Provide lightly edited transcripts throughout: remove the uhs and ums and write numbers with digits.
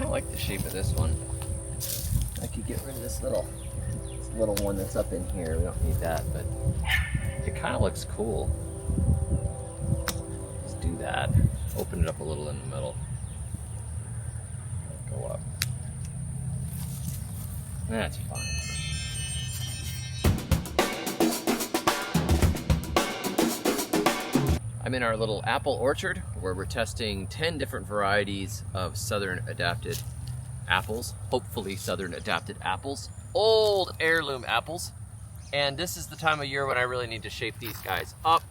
of like the shape of this one. I could get rid of this little one that's up in here. We don't need that, but it kind of looks cool. Let's do that. Open it up a little in the middle. Go up. That's fine. I'm in our little apple orchard where we're testing 10 different varieties of southern adapted apples, hopefully southern adapted apples, old heirloom apples. And this is the time of year when I really need to shape these guys up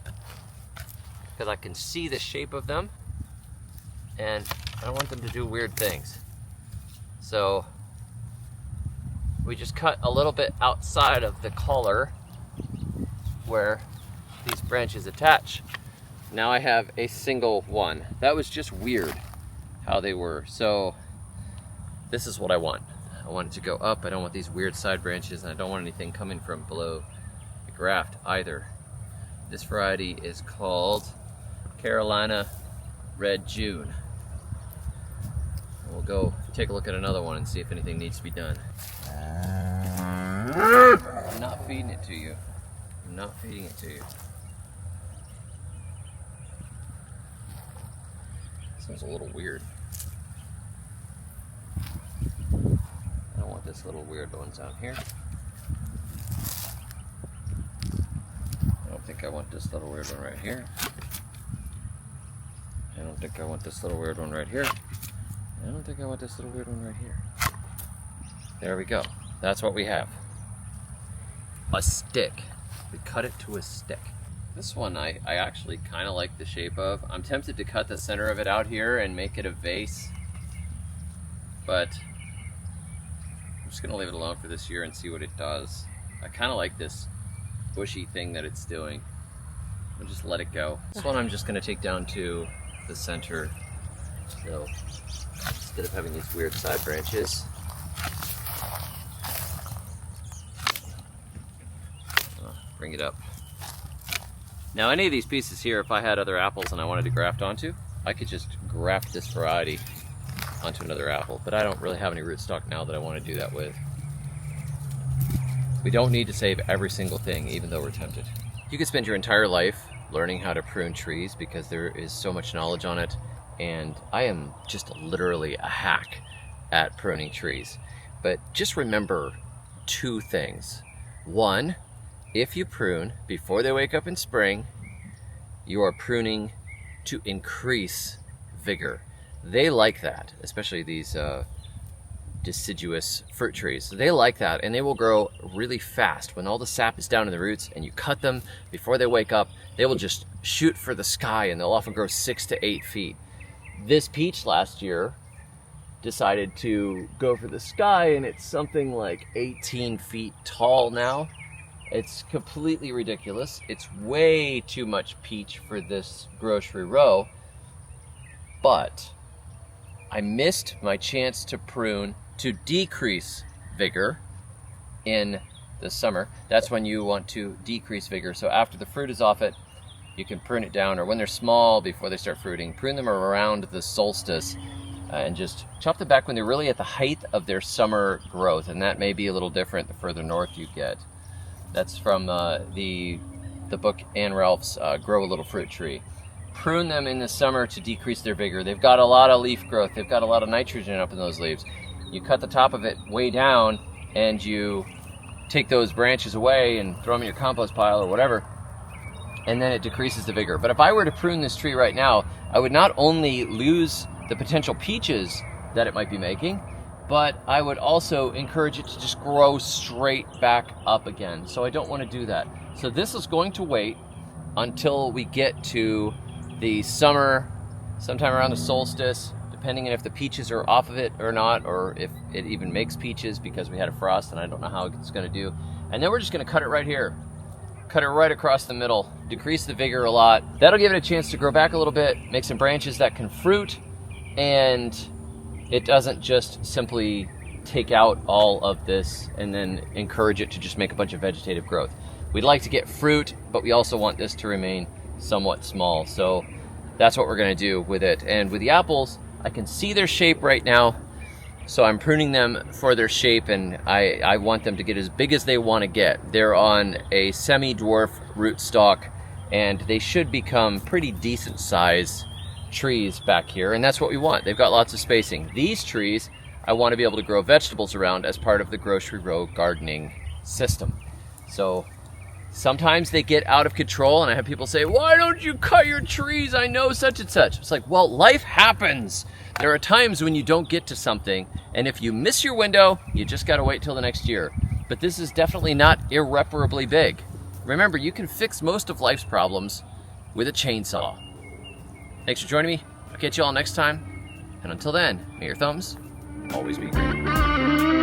because I can see the shape of them and I don't want them to do weird things. So we just cut a little bit outside of the collar where these branches attach. Now I have a single one. That was just weird how they were. So this is what I want. I want it to go up. I don't want these weird side branches, and I don't want anything coming from below the graft either. This variety is called Carolina Red June. And we'll go take a look at another one and see if anything needs to be done. I'm not feeding it to you. I'm not feeding it to you. Seems a little weird. I don't want this little weird ones out here. I don't think I want this little weird one right here. I don't think I want this little weird one right here. I don't think I want this little weird one right here. There we go. That's what we have. A stick. We cut it to a stick. This one I actually kind of like the shape of. I'm tempted to cut the center of it out here and make it a vase, but I'm just gonna leave it alone for this year and see what it does. I kind of like this bushy thing that it's doing. I'll just let it go. This one I'm just gonna take down to the center. So instead of having these weird side branches, bring it up. Now any of these pieces here, if I had other apples and I wanted to graft onto, I could just graft this variety onto another apple, but I don't really have any rootstock now that I want to do that with. We don't need to save every single thing, even though we're tempted. You could spend your entire life learning how to prune trees because there is so much knowledge on it, and I am just literally a hack at pruning trees. But just remember two things. One, if you prune before they wake up in spring, you are pruning to increase vigor. They like that, especially these deciduous fruit trees. They like that, and they will grow really fast. When all the sap is down in the roots and you cut them before they wake up, they will just shoot for the sky, and they'll often grow 6 to 8 feet. This peach last year decided to go for the sky, and it's something like 18 feet tall now. It's completely ridiculous. It's way too much peach for this grocery row, but I missed my chance to prune to decrease vigor in the summer. That's when you want to decrease vigor. So after the fruit is off it, you can prune it down, or when they're small before they start fruiting, prune them around the solstice and just chop them back when they're really at the height of their summer growth. And that may be a little different the further north you get. That's from the book Ann Ralph's Grow a Little Fruit Tree. Prune them in the summer to decrease their vigor. They've got a lot of leaf growth. They've got a lot of nitrogen up in those leaves. You cut the top of it way down and you take those branches away and throw them in your compost pile or whatever, and then it decreases the vigor. But if I were to prune this tree right now, I would not only lose the potential peaches that it might be making, but I would also encourage it to just grow straight back up again. So I don't want to do that. So this is going to wait until we get to the summer, sometime around the solstice, depending on if the peaches are off of it or not, or if it even makes peaches because we had a frost and I don't know how it's going to do. And then we're just going to cut it right here. Cut it right across the middle, decrease the vigor a lot. That'll give it a chance to grow back a little bit, make some branches that can fruit, and it doesn't just simply take out all of this and then encourage it to just make a bunch of vegetative growth. We'd like to get fruit, but we also want this to remain somewhat small. So that's what we're going to do with it. And with the apples, I can see their shape right now. So I'm pruning them for their shape, and I want them to get as big as they want to get. They're on a semi-dwarf rootstock, and they should become pretty decent size trees back here, and that's what we want. They've got lots of spacing. These trees I want to be able to grow vegetables around as part of the grocery row gardening system. So sometimes they get out of control, and I have people say, why don't you cut your trees? I know such and such. It's like, well, life happens. There are times when you don't get to something, and if you miss your window, you just gotta wait till the next year. But this is definitely not irreparably big. Remember, you can fix most of life's problems with a chainsaw. Thanks for joining me. I'll catch you all next time. And until then, may your thumbs always be green.